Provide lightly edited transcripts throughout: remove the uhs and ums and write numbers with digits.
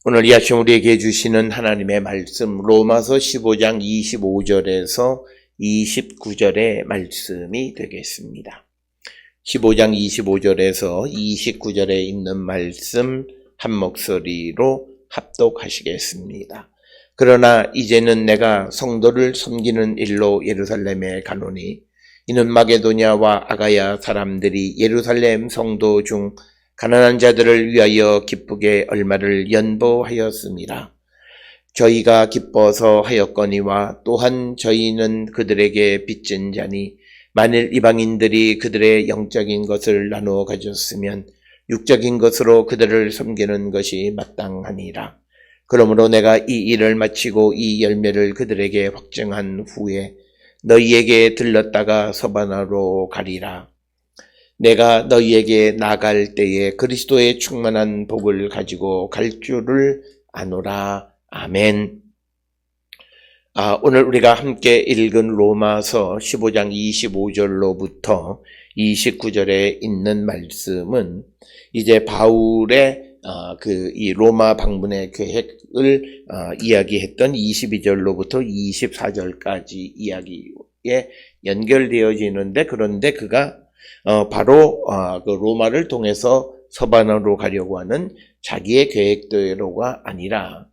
오늘 이 아침 우리에게 주시는 하나님의 말씀 로마서 15장 25절에서 29절의 말씀이 되겠습니다. 15장 25절에서 29절에 있는 말씀 한 목소리로 합독하시겠습니다. 그러나 이제는 내가 성도를 섬기는 일로 예루살렘에 가노니 이는 마게도냐와 아가야 사람들이 예루살렘 성도 중 가난한 자들을 위하여 기쁘게 얼마를 연보하였습니다. 저희가 기뻐서 하였거니와 또한 저희는 그들에게 빚진 자니 만일 이방인들이 그들의 영적인 것을 나누어 가졌으면 육적인 것으로 그들을 섬기는 것이 마땅하니라. 그러므로 내가 이 일을 마치고 이 열매를 그들에게 확증한 후에 너희에게 들렀다가 서바나로 가리라. 내가 너희에게 나갈 때에 그리스도의 충만한 복을 가지고 갈 줄을 아노라. 아멘. 오늘 우리가 함께 읽은 로마서 15장 25절로부터 29절에 있는 말씀은 이제 바울의 이 로마 방문의 계획을 이야기했던 22절로부터 24절까지 이야기에 연결되어지는데, 그런데 그가 바로 그 로마를 통해서 서바나로 가려고 하는 자기의 계획대로가 아니라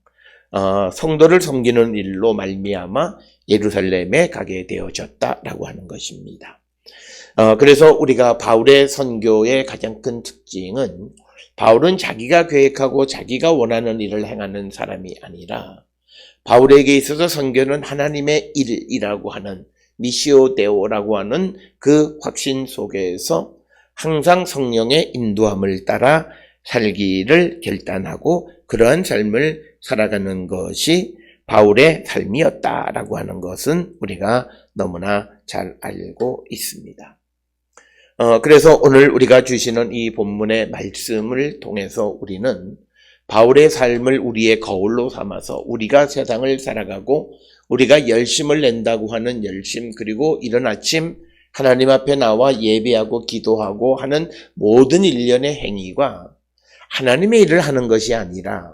성도를 섬기는 일로 말미암아 예루살렘에 가게 되어졌다라고 하는 것입니다. 그래서 우리가 바울의 선교의 가장 큰 특징은 바울은 자기가 계획하고 자기가 원하는 일을 행하는 사람이 아니라 바울에게 있어서 선교는 하나님의 일이라고 하는 미시오 데오라고 하는 그 확신 속에서 항상 성령의 인도함을 따라 살기를 결단하고 그러한 삶을 살아가는 것이 바울의 삶이었다라고 하는 것은 우리가 너무나 잘 알고 있습니다. 그래서 오늘 우리가 주시는 이 본문의 말씀을 통해서 우리는 바울의 삶을 우리의 거울로 삼아서 우리가 세상을 살아가고 우리가 열심을 낸다고 하는 열심, 그리고 이른 아침 하나님 앞에 나와 예배하고 기도하고 하는 모든 일련의 행위가 하나님의 일을 하는 것이 아니라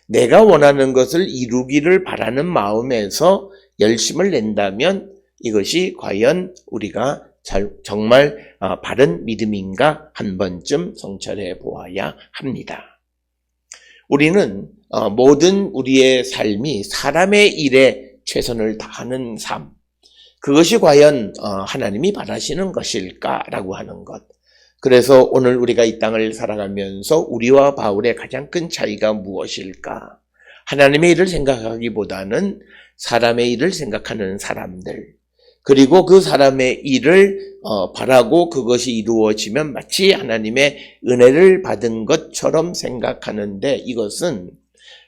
내가 원하는 것을 이루기를 바라는 마음에서 열심을 낸다면 이것이 과연 우리가 정말 바른 믿음인가 한 번쯤 성찰해 보아야 합니다. 우리는 모든 우리의 삶이 사람의 일에 최선을 다하는 삶, 그것이 과연 하나님이 바라시는 것일까라고 하는 것. 그래서 오늘 우리가 이 땅을 살아가면서 우리와 바울의 가장 큰 차이가 무엇일까? 하나님의 일을 생각하기보다는 사람의 일을 생각하는 사람들, 그리고 그 사람의 일을 바라고 그것이 이루어지면 마치 하나님의 은혜를 받은 것처럼 생각하는데, 이것은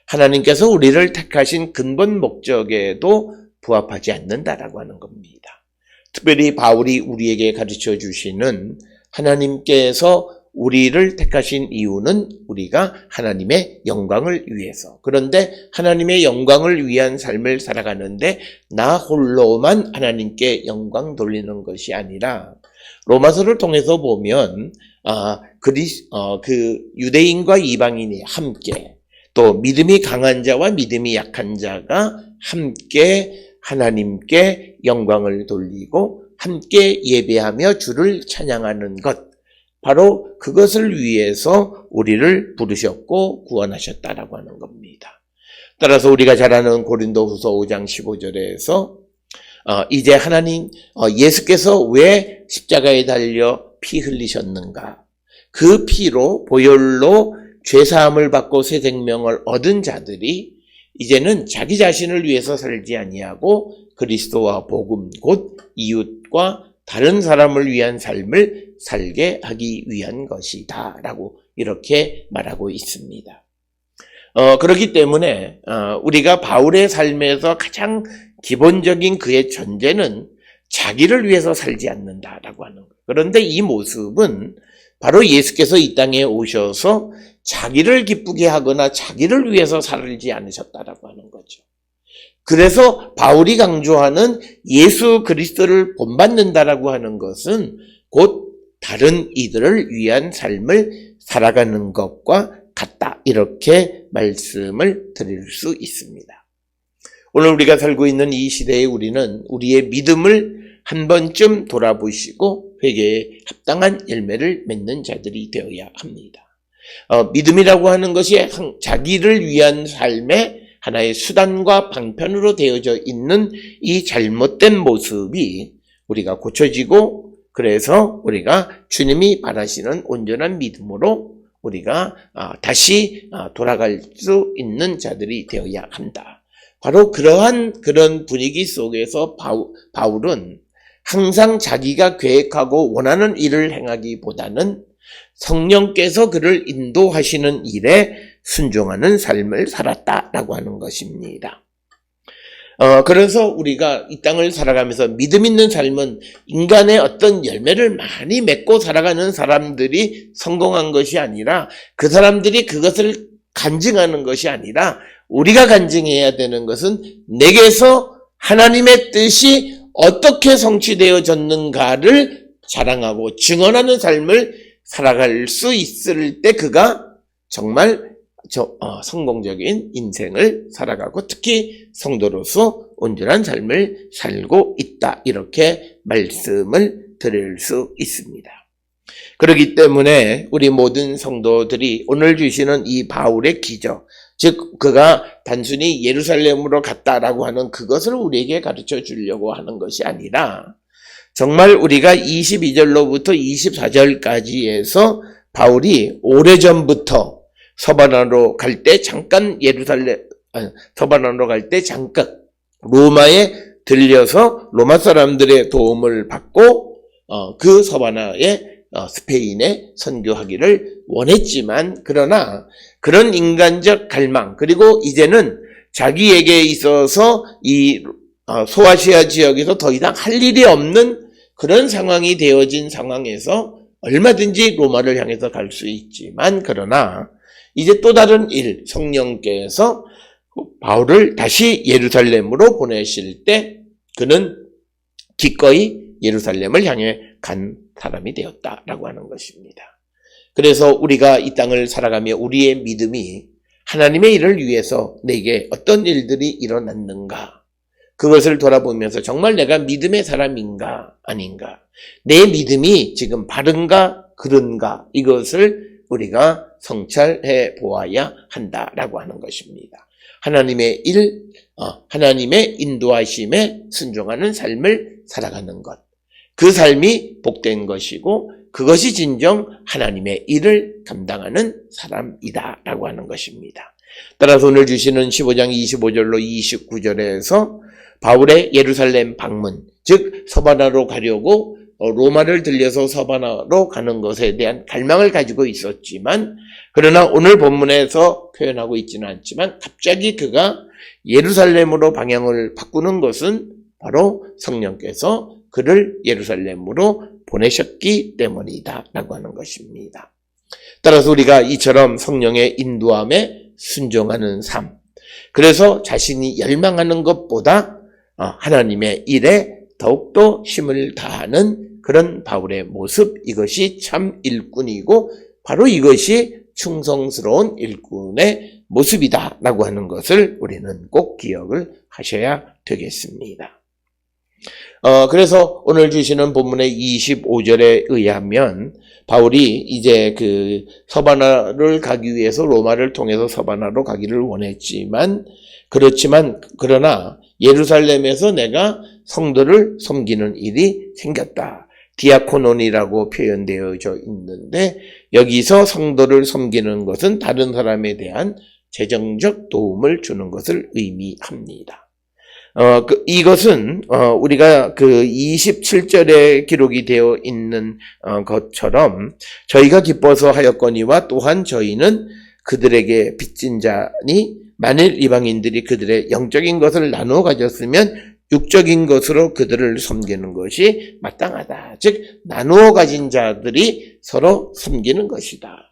하나님께서 우리를 택하신 근본 목적에도 부합하지 않는다라고 하는 겁니다. 특별히 바울이 우리에게 가르쳐 주시는 하나님께서 우리를 택하신 이유는 우리가 하나님의 영광을 위해서. 그런데 하나님의 영광을 위한 삶을 살아가는데 나 홀로만 하나님께 영광 돌리는 것이 아니라 로마서를 통해서 보면 그 유대인과 이방인이 함께, 또 믿음이 강한 자와 믿음이 약한 자가 함께 하나님께 영광을 돌리고 함께 예배하며 주를 찬양하는 것, 바로 그것을 위해서 우리를 부르셨고 구원하셨다라고 하는 겁니다. 따라서 우리가 잘 아는 고린도후서 5장 15절에서 이제 하나님 예수께서 왜 십자가에 달려 피 흘리셨는가? 그 피로 보혈로 죄사함을 받고 새 생명을 얻은 자들이 이제는 자기 자신을 위해서 살지 아니하고 그리스도와 복음 곧 이웃과 다른 사람을 위한 삶을 살게 하기 위한 것이다 라고 이렇게 말하고 있습니다. 그렇기 때문에 우리가 바울의 삶에서 가장 기본적인 그의 전제는 자기를 위해서 살지 않는다라고 하는 거예요. 그런데 이 모습은 바로 예수께서 이 땅에 오셔서 자기를 기쁘게 하거나 자기를 위해서 살지 않으셨다라고 하는 거죠. 그래서 바울이 강조하는 예수 그리스도를 본받는다라고 하는 것은 곧 다른 이들을 위한 삶을 살아가는 것과 같다. 이렇게 말씀을 드릴 수 있습니다. 오늘 우리가 살고 있는 이 시대에 우리는 우리의 믿음을 한 번쯤 돌아보시고 회개에 합당한 열매를 맺는 자들이 되어야 합니다. 믿음이라고 하는 것이 자기를 위한 삶의 하나의 수단과 방편으로 되어져 있는 이 잘못된 모습이 우리가 고쳐지고, 그래서 우리가 주님이 바라시는 온전한 믿음으로 우리가 다시 돌아갈 수 있는 자들이 되어야 한다. 바로 그런 분위기 속에서 바울은 항상 자기가 계획하고 원하는 일을 행하기보다는 성령께서 그를 인도하시는 일에 순종하는 삶을 살았다라고 하는 것입니다. 그래서 우리가 이 땅을 살아가면서 믿음 있는 삶은 인간의 어떤 열매를 많이 맺고 살아가는 사람들이 성공한 것이 아니라, 그 사람들이 그것을 간증하는 것이 아니라, 우리가 간증해야 되는 것은 내게서 하나님의 뜻이 어떻게 성취되어졌는가를 자랑하고 증언하는 삶을 살아갈 수 있을 때 그가 정말 성공적인 인생을 살아가고, 특히 성도로서 온전한 삶을 살고 있다, 이렇게 말씀을 드릴 수 있습니다. 그렇기 때문에 우리 모든 성도들이 오늘 주시는 이 바울의 기적, 즉 그가 단순히 예루살렘으로 갔다라고 하는 그것을 우리에게 가르쳐 주려고 하는 것이 아니라, 정말 우리가 22절로부터 24절까지에서 바울이 오래전부터 서바나로 갈 때 잠깐 서바나로 갈 때 잠깐 로마에 들려서 로마 사람들의 도움을 받고 그 서바나에 스페인에 선교하기를 원했지만, 그러나 그런 인간적 갈망, 그리고 이제는 자기에게 있어서 이 소아시아 지역에서 더 이상 할 일이 없는 그런 상황이 되어진 상황에서 얼마든지 로마를 향해서 갈 수 있지만, 그러나 이제 또 다른 일, 성령께서 바울을 다시 예루살렘으로 보내실 때 그는 기꺼이 예루살렘을 향해 간 사람이 되었다라고 하는 것입니다. 그래서 우리가 이 땅을 살아가며 우리의 믿음이 하나님의 일을 위해서 내게 어떤 일들이 일어났는가, 그것을 돌아보면서 정말 내가 믿음의 사람인가 아닌가, 내 믿음이 지금 바른가 그른가, 이것을 우리가 성찰해 보아야 한다라고 하는 것입니다. 하나님의 일, 하나님의 인도하심에 순종하는 삶을 살아가는 것, 그 삶이 복된 것이고 그것이 진정 하나님의 일을 감당하는 사람이다라고 하는 것입니다. 따라서 오늘 주시는 15장 25절로 29절에서 바울의 예루살렘 방문, 즉 서바나로 가려고 로마를 들려서 서바나로 가는 것에 대한 갈망을 가지고 있었지만, 그러나 오늘 본문에서 표현하고 있지는 않지만 갑자기 그가 예루살렘으로 방향을 바꾸는 것은 바로 성령께서 그를 예루살렘으로 보내셨기 때문이다 라고 하는 것입니다. 따라서 우리가 이처럼 성령의 인도함에 순종하는 삶, 그래서 자신이 열망하는 것보다 하나님의 일에 더욱더 힘을 다하는 그런 바울의 모습, 이것이 참 일꾼이고 바로 이것이 충성스러운 일꾼의 모습이다 라고 하는 것을 우리는 꼭 기억을 하셔야 되겠습니다. 그래서 오늘 주시는 본문의 25절에 의하면 바울이 이제 그 서바나를 가기 위해서 로마를 통해서 서바나로 가기를 원했지만, 그러나 예루살렘에서 내가 성도를 섬기는 일이 생겼다. 디아코논이라고 표현되어져 있는데, 여기서 성도를 섬기는 것은 다른 사람에 대한 재정적 도움을 주는 것을 의미합니다. 이것은 우리가 그 27절에 기록이 되어 있는 것처럼 저희가 기뻐서 하였거니와 또한 저희는 그들에게 빚진 자니 만일 이방인들이 그들의 영적인 것을 나누어 가졌으면 육적인 것으로 그들을 섬기는 것이 마땅하다. 즉 나누어 가진 자들이 서로 섬기는 것이다.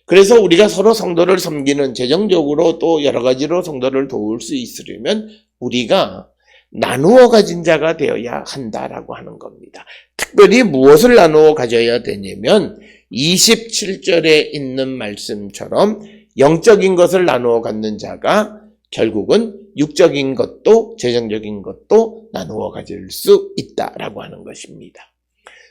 그래서 우리가 서로 성도를 섬기는, 재정적으로 또 여러 가지로 성도를 도울 수 있으려면 우리가 나누어 가진 자가 되어야 한다라고 하는 겁니다. 특별히 무엇을 나누어 가져야 되냐면 27절에 있는 말씀처럼 영적인 것을 나누어 갖는 자가 결국은 육적인 것도 재정적인 것도 나누어 가질 수 있다라고 하는 것입니다.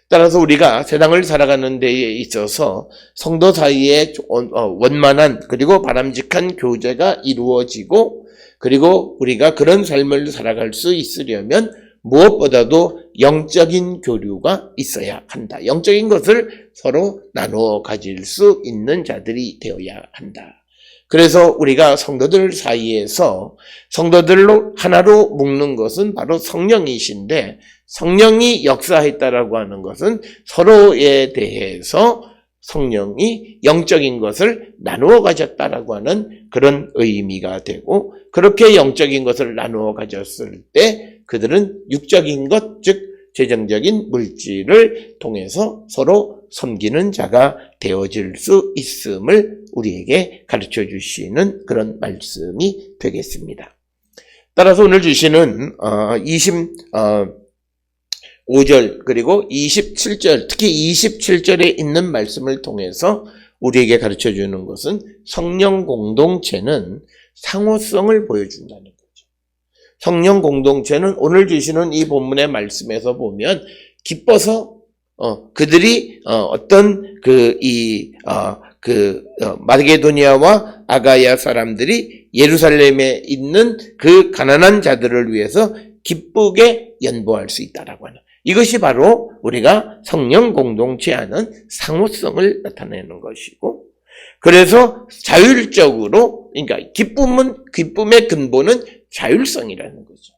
따라서 우리가 세상을 살아가는 데에 있어서 성도 사이에 원만한 그리고 바람직한 교제가 이루어지고, 그리고 우리가 그런 삶을 살아갈 수 있으려면 무엇보다도 영적인 교류가 있어야 한다. 영적인 것을 서로 나누어 가질 수 있는 자들이 되어야 한다. 그래서 우리가 성도들 사이에서 성도들로 하나로 묶는 것은 바로 성령이신데, 성령이 역사했다라고 하는 것은 서로에 대해서 성령이 영적인 것을 나누어 가졌다라고 하는 그런 의미가 되고, 그렇게 영적인 것을 나누어 가졌을 때 그들은 육적인 것, 즉 재정적인 물질을 통해서 서로 섬기는 자가 되어질 수 있음을 우리에게 가르쳐 주시는 그런 말씀이 되겠습니다. 따라서 오늘 주시는 25절 그리고 27절, 특히 27절에 있는 말씀을 통해서 우리에게 가르쳐 주는 것은 성령 공동체는 상호성을 보여준다는 거죠. 성령 공동체는 오늘 주시는 이 본문의 말씀에서 보면 기뻐서 그들이 마게도니아와 아가야 사람들이 예루살렘에 있는 그 가난한 자들을 위해서 기쁘게 연보할 수 있다라고 하는, 이것이 바로 우리가 성령 공동체 하는 상호성을 나타내는 것이고, 그래서 자율적으로, 그러니까 기쁨의 근본은 자율성이라는 거죠.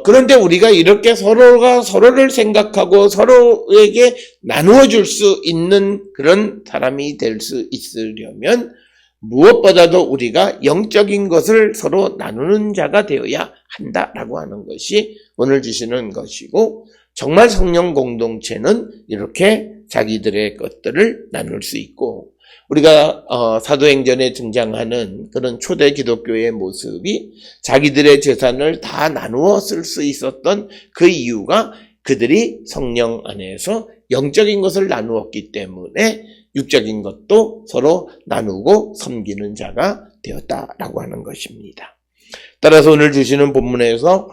그런데 우리가 이렇게 서로가 서로를 생각하고 서로에게 나누어 줄 수 있는 그런 사람이 될 수 있으려면 무엇보다도 우리가 영적인 것을 서로 나누는 자가 되어야 한다라고 하는 것이 오늘 주시는 것이고, 정말 성령 공동체는 이렇게 자기들의 것들을 나눌 수 있고, 우리가 사도행전에 등장하는 그런 초대 기독교의 모습이 자기들의 재산을 다 나누어 쓸 수 있었던 그 이유가 그들이 성령 안에서 영적인 것을 나누었기 때문에 육적인 것도 서로 나누고 섬기는 자가 되었다라고 하는 것입니다. 따라서 오늘 주시는 본문에서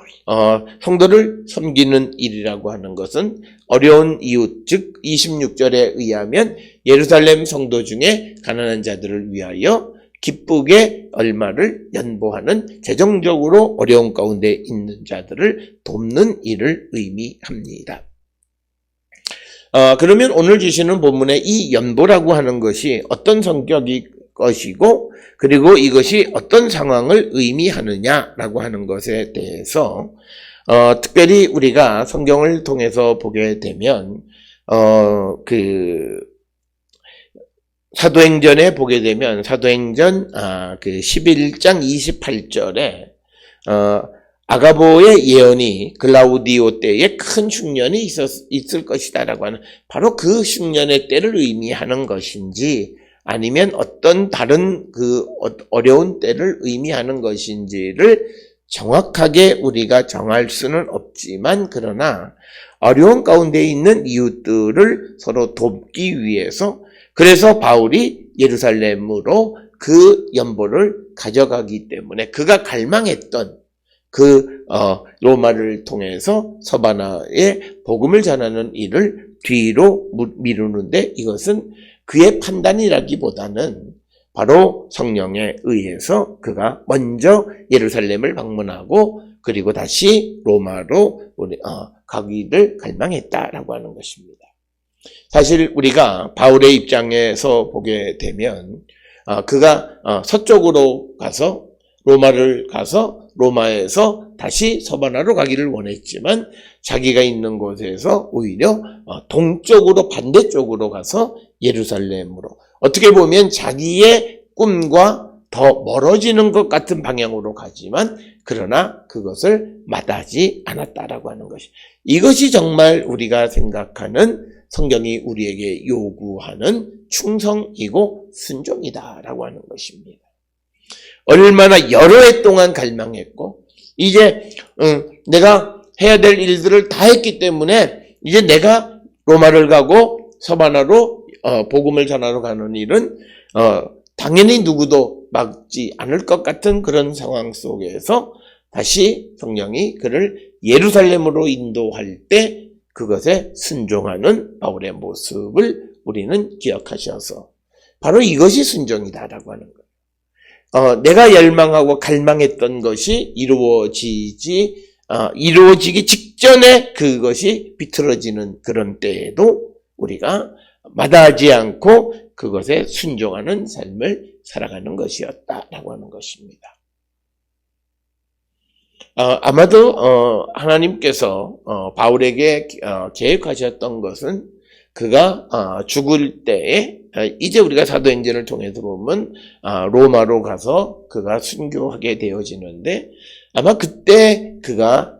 성도를 섬기는 일이라고 하는 것은 어려운 이웃, 즉 26절에 의하면 예루살렘 성도 중에 가난한 자들을 위하여 기쁘게 얼마를 연보하는, 재정적으로 어려운 가운데 있는 자들을 돕는 일을 의미합니다. 그러면 오늘 주시는 본문의 이 연보라고 하는 것이 어떤 성격이 것이고, 그리고 이것이 어떤 상황을 의미하느냐라고 하는 것에 대해서 특별히 우리가 성경을 통해서 보게 되면 사도행전에 보게 되면 사도행전 11장 28절에 아가보의 예언이 글라우디오 때에 큰 흉년이 있을 것이다라고 하는, 바로 그 흉년의 때를 의미하는 것인지 아니면 어떤 다른 그 어려운 때를 의미하는 것인지를 정확하게 우리가 정할 수는 없지만, 그러나 어려운 가운데 있는 이웃들을 서로 돕기 위해서, 그래서 바울이 예루살렘으로 그 연보를 가져가기 때문에 그가 갈망했던 로마를 통해서 서바나에 복음을 전하는 일을 뒤로 미루는데, 이것은 그의 판단이라기보다는 바로 성령에 의해서 그가 먼저 예루살렘을 방문하고 그리고 다시 로마로 가기를 갈망했다라고 하는 것입니다. 사실 우리가 바울의 입장에서 보게 되면 그가 서쪽으로 가서 로마를 가서 로마에서 다시 서바나로 가기를 원했지만, 자기가 있는 곳에서 오히려 동쪽으로, 반대쪽으로 가서 예루살렘으로, 어떻게 보면 자기의 꿈과 더 멀어지는 것 같은 방향으로 가지만, 그러나 그것을 마다하지 않았다라고 하는 것이, 이것이 정말 우리가 생각하는 성경이 우리에게 요구하는 충성이고 순종이다라고 하는 것입니다. 얼마나 여러 해 동안 갈망했고, 이제 내가 해야 될 일들을 다 했기 때문에 이제 내가 로마를 가고 서바나로 복음을 전하러 가는 일은 당연히 누구도 막지 않을 것 같은 그런 상황 속에서 다시 성령이 그를 예루살렘으로 인도할 때 그것에 순종하는 바울의 모습을 우리는 기억하셔서 바로 이것이 순종이다라고 하는 거예요. 내가 열망하고 갈망했던 것이 이루어지기 직전에 그것이 비틀어지는 그런 때에도 우리가 마다하지 않고 그것에 순종하는 삶을 살아가는 것이었다라고 하는 것입니다. 아마도 하나님께서 바울에게 계획하셨던 것은 그가 죽을 때에 이제 우리가 사도행전을 통해서 보면 로마로 가서 그가 순교하게 되어지는데 아마 그때 그가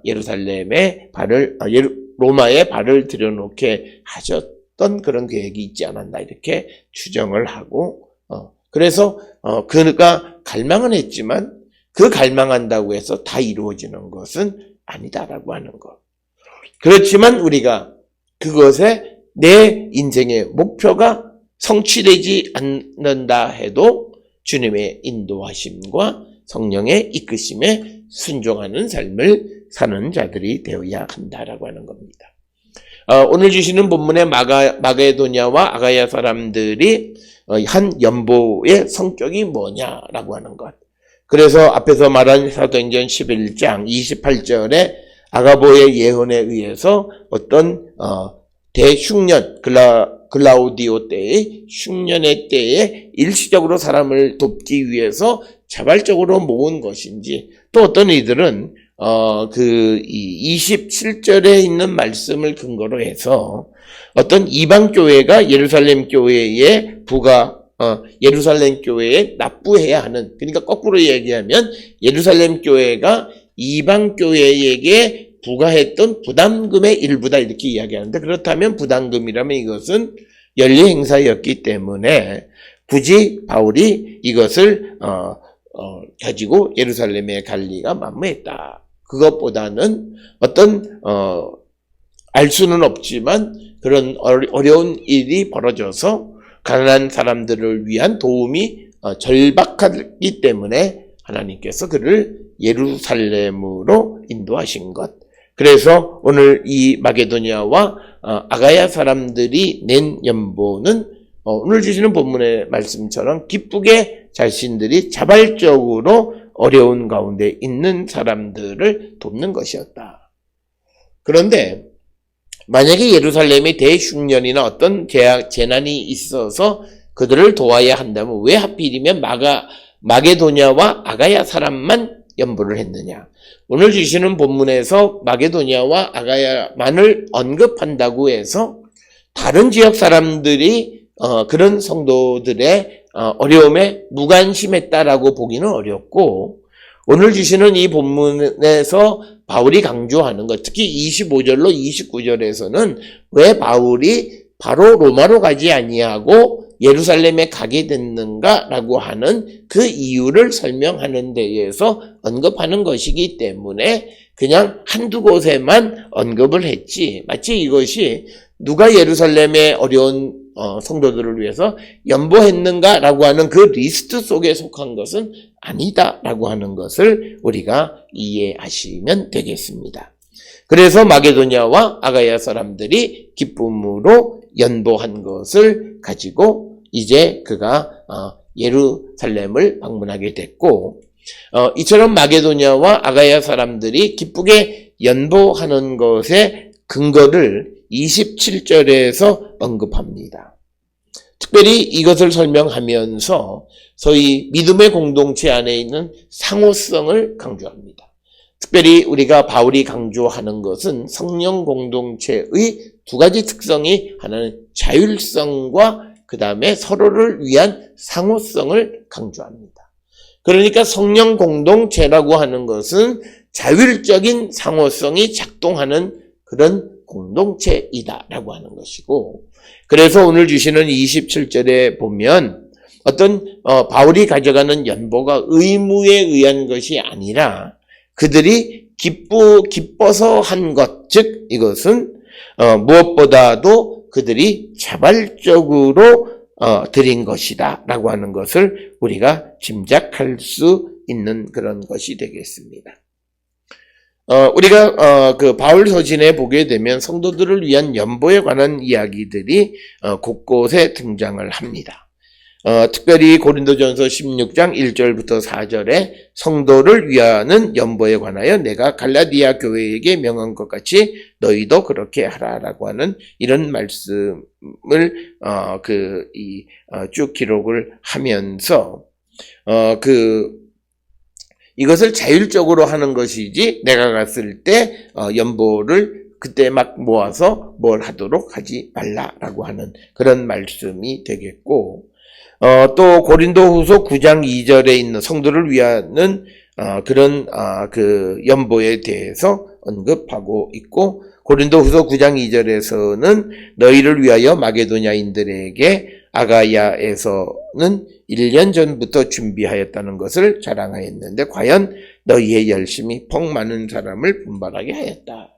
로마에 발을 들여놓게 하셨던 그런 계획이 있지 않았나 이렇게 추정을 하고 그래서 그가 갈망은 했지만 그 갈망한다고 해서 다 이루어지는 것은 아니다라고 하는 것. 그렇지만 우리가 그것에 내 인생의 목표가 성취되지 않는다 해도 주님의 인도하심과 성령의 이끄심에 순종하는 삶을 사는 자들이 되어야 한다라고 하는 겁니다. 오늘 주시는 본문의 마게도냐와 아가야 사람들이 한 연보의 성격이 뭐냐라고 하는 것. 그래서 앞에서 말한 사도행전 11장 28절에 아가보의 예언에 의해서 어떤 대흉년 글라우디오 때의 흉년의 때에 일시적으로 사람을 돕기 위해서 자발적으로 모은 것인지 또 어떤 이들은 이 27절에 있는 말씀을 근거로 해서 어떤 이방 교회가 예루살렘 교회에 예루살렘 교회에 납부해야 하는, 그러니까 거꾸로 얘기하면 예루살렘 교회가 이방 교회에게 부과했던 부담금의 일부다 이렇게 이야기하는데 그렇다면 부담금이라면 이것은 연례 행사였기 때문에 굳이 바울이 이것을 가지고 예루살렘에 갈 리가 만무했다. 그것보다는 어떤 알 수는 없지만 그런 어려운 일이 벌어져서 가난한 사람들을 위한 도움이 절박하기 때문에 하나님께서 그를 예루살렘으로 인도하신 것. 그래서 오늘 이 마게도냐와 아가야 사람들이 낸 연보는 오늘 주시는 본문의 말씀처럼 기쁘게 자신들이 자발적으로 어려운 가운데 있는 사람들을 돕는 것이었다. 그런데 만약에 예루살렘에 대흉년이나 어떤 재난이 있어서 그들을 도와야 한다면 왜 하필이면 마게도냐와 아가야 사람만 연보를 했느냐? 오늘 주시는 본문에서 마게도냐와 아가야만을 언급한다고 해서 다른 지역 사람들이 그런 성도들의 어려움에 무관심했다라고 보기는 어렵고 오늘 주시는 이 본문에서 바울이 강조하는 것, 특히 25절로 29절에서는 왜 바울이 바로 로마로 가지 아니하고 예루살렘에 가게 됐는가라고 하는 그 이유를 설명하는 데에서 언급하는 것이기 때문에 그냥 한두 곳에만 언급을 했지 마치 이것이 누가 예루살렘의 어려운 성도들을 위해서 연보했는가라고 하는 그 리스트 속에 속한 것은 아니다라고 하는 것을 우리가 이해하시면 되겠습니다. 그래서 마게도냐와 아가야 사람들이 기쁨으로 연보한 것을 가지고 이제 그가 예루살렘을 방문하게 됐고 이처럼 마게도냐와 아가야 사람들이 기쁘게 연보하는 것의 근거를 27절에서 언급합니다. 특별히 이것을 설명하면서 소위 믿음의 공동체 안에 있는 상호성을 강조합니다. 특별히 우리가 바울이 강조하는 것은 성령 공동체의 두 가지 특성이 하나는 자율성과 그 다음에 서로를 위한 상호성을 강조합니다. 그러니까 성령 공동체라고 하는 것은 자율적인 상호성이 작동하는 그런 공동체이다라고 하는 것이고 그래서 오늘 주시는 27절에 보면 어떤 바울이 가져가는 연보가 의무에 의한 것이 아니라 그들이 기뻐서 한 것, 즉 이것은 무엇보다도 그들이 자발적으로 드린 것이다 라고 하는 것을 우리가 짐작할 수 있는 그런 것이 되겠습니다. 우리가 그 바울 서신에 보게 되면 성도들을 위한 연보에 관한 이야기들이 곳곳에 등장을 합니다. 특별히 고린도전서 16장 1절부터 4절에 성도를 위하는 연보에 관하여 내가 갈라디아 교회에게 명한 것 같이 너희도 그렇게 하라라고 하는 이런 말씀을 쭉 기록을 하면서 이것을 자율적으로 하는 것이지 내가 갔을 때 연보를 그때 막 모아서 뭘 하도록 하지 말라라고 하는 그런 말씀이 되겠고, 또 고린도후서 9장 2절에 있는 성도를 위하는 그런 그 연보에 대해서 언급하고 있고, 고린도후서 9장 2절에서는 너희를 위하여 마게도냐인들에게 아가야에서는 1년 전부터 준비하였다는 것을 자랑하였는데 과연 너희의 열심이 복 많은 사람을 분발하게 하였다.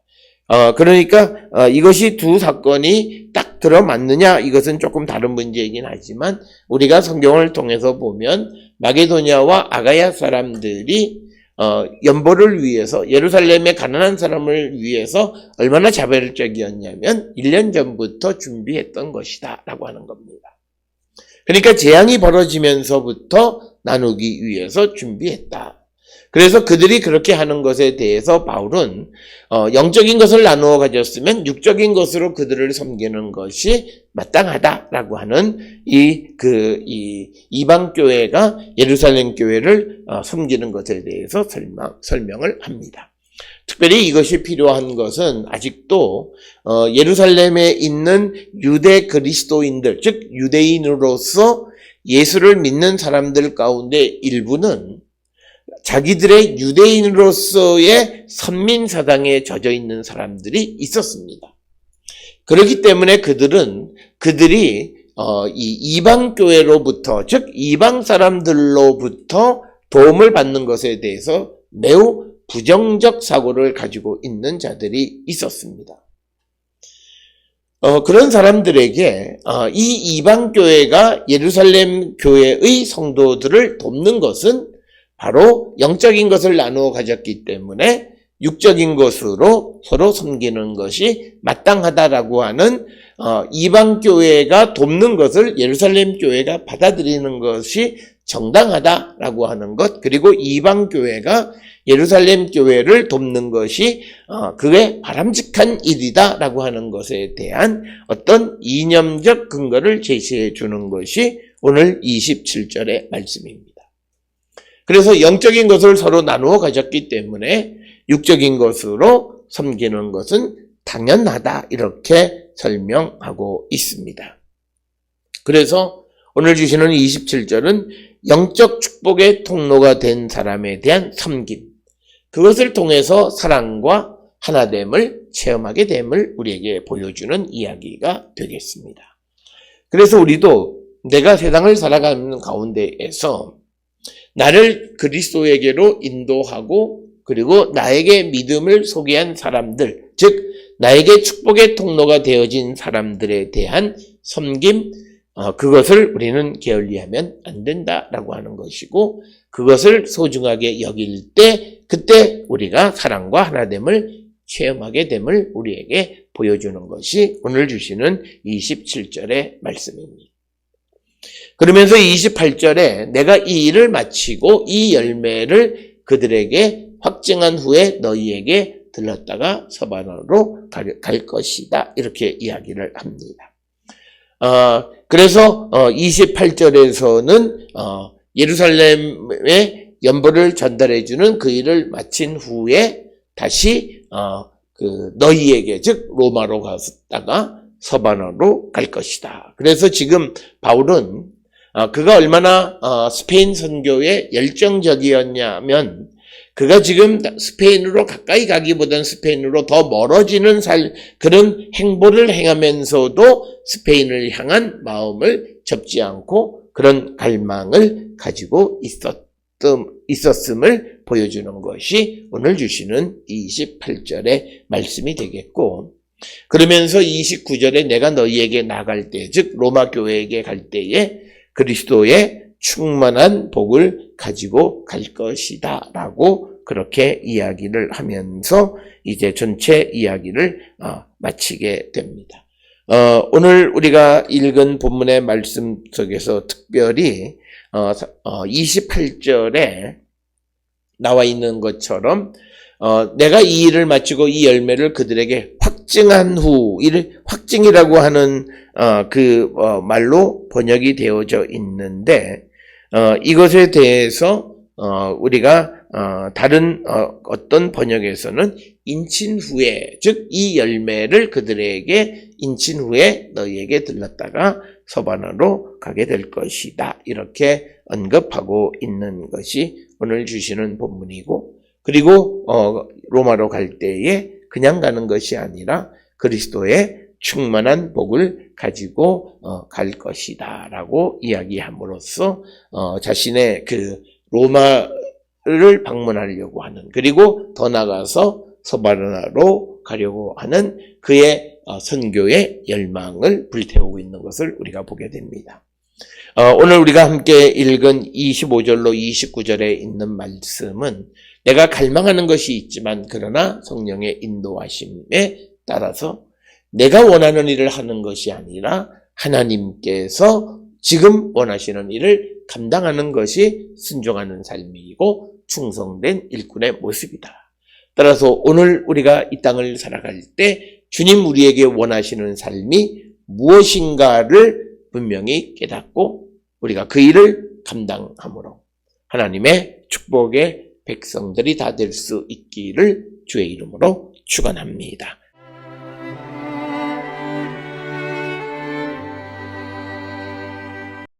그러니까 이것이 두 사건이 딱 들어맞느냐, 이것은 조금 다른 문제이긴 하지만 우리가 성경을 통해서 보면 마게도냐와 아가야 사람들이 연보를 위해서, 예루살렘의 가난한 사람을 위해서 얼마나 자발적이었냐면 1년 전부터 준비했던 것이다 라고 하는 겁니다. 그러니까 재앙이 벌어지면서부터 나누기 위해서 준비했다. 그래서 그들이 그렇게 하는 것에 대해서 바울은 영적인 것을 나누어 가졌으면 육적인 것으로 그들을 섬기는 것이 마땅하다라고 하는 이방 교회가 예루살렘 교회를 섬기는 것에 대해서 설명을 합니다. 특별히 이것이 필요한 것은 아직도 예루살렘에 있는 유대 그리스도인들, 즉 유대인으로서 예수를 믿는 사람들 가운데 일부는 자기들의 유대인으로서의 선민사당에 젖어 있는 사람들이 있었습니다. 그렇기 때문에 그들이 이 이방 교회로부터, 즉 이방 사람들로부터 도움을 받는 것에 대해서 매우 부정적 사고를 가지고 있는 자들이 있었습니다. 그런 사람들에게 이 이방 교회가 예루살렘 교회의 성도들을 돕는 것은 바로 영적인 것을 나누어 가졌기 때문에 육적인 것으로 서로 섬기는 것이 마땅하다라고 하는 이방 교회가 돕는 것을 예루살렘 교회가 받아들이는 것이 정당하다라고 하는 것, 그리고 이방 교회가 예루살렘 교회를 돕는 것이 그게 바람직한 일이다라고 하는 것에 대한 어떤 이념적 근거를 제시해 주는 것이 오늘 27절의 말씀입니다. 그래서 영적인 것을 서로 나누어 가졌기 때문에 육적인 것으로 섬기는 것은 당연하다, 이렇게 설명하고 있습니다. 그래서 오늘 주시는 27절은 영적 축복의 통로가 된 사람에 대한 섬김, 그것을 통해서 사랑과 하나됨을 체험하게 됨을 우리에게 보여주는 이야기가 되겠습니다. 그래서 우리도 내가 세상을 살아가는 가운데에서 나를 그리스도에게로 인도하고 그리고 나에게 믿음을 소개한 사람들, 즉 나에게 축복의 통로가 되어진 사람들에 대한 섬김, 그것을 우리는 게을리하면 안 된다라고 하는 것이고, 그것을 소중하게 여길 때 그때 우리가 사랑과 하나됨을 체험하게 됨을 우리에게 보여주는 것이 오늘 주시는 27절의 말씀입니다. 그러면서 28절에 내가 이 일을 마치고 이 열매를 그들에게 확증한 후에 너희에게 들렀다가 서반으로 갈 것이다, 이렇게 이야기를 합니다. 그래서 28절에서는 예루살렘에 연보를 전달해주는 그 일을 마친 후에 다시 너희에게, 즉 로마로 갔다가 서반으로 갈 것이다. 그래서 지금 바울은 그가 얼마나 스페인 선교에 열정적이었냐면, 그가 지금 스페인으로 가까이 가기보다는 스페인으로 더 멀어지는 그런 행보를 행하면서도 스페인을 향한 마음을 접지 않고 그런 갈망을 가지고 있었음을 보여주는 것이 오늘 주시는 28절의 말씀이 되겠고, 그러면서 29절에 내가 너희에게 나갈 때, 즉 로마 교회에게 갈 때에 그리스도의 충만한 복을 가지고 갈 것이다 라고 그렇게 이야기를 하면서 이제 전체 이야기를 마치게 됩니다. 오늘 우리가 읽은 본문의 말씀 속에서 특별히 28절에 나와 있는 것처럼 내가 이 일을 마치고 이 열매를 그들에게 확증한 후, 이를 확증이라고 하는 말로 번역이 되어져 있는데 이것에 대해서 우리가 다른 어떤 번역에서는 인친 후에, 즉 이 열매를 그들에게 인친 후에 너희에게 들렀다가 서반으로 가게 될 것이다, 이렇게 언급하고 있는 것이 오늘 주시는 본문이고, 그리고 로마로 갈 때에 그냥 가는 것이 아니라 그리스도의 충만한 복을 가지고 갈 것이다 라고 이야기함으로써 자신의 그 로마를 방문하려고 하는, 그리고 더 나아가서 서바르나로 가려고 하는 그의 선교의 열망을 불태우고 있는 것을 우리가 보게 됩니다. 오늘 우리가 함께 읽은 25절로 29절에 있는 말씀은 내가 갈망하는 것이 있지만 그러나 성령의 인도하심에 따라서 내가 원하는 일을 하는 것이 아니라 하나님께서 지금 원하시는 일을 감당하는 것이 순종하는 삶이고 충성된 일꾼의 모습이다. 따라서 오늘 우리가 이 땅을 살아갈 때 주님 우리에게 원하시는 삶이 무엇인가를 분명히 깨닫고 우리가 그 일을 감당함으로 하나님의 축복의 백성들이 다 될 수 있기를 주의 이름으로 축원합니다.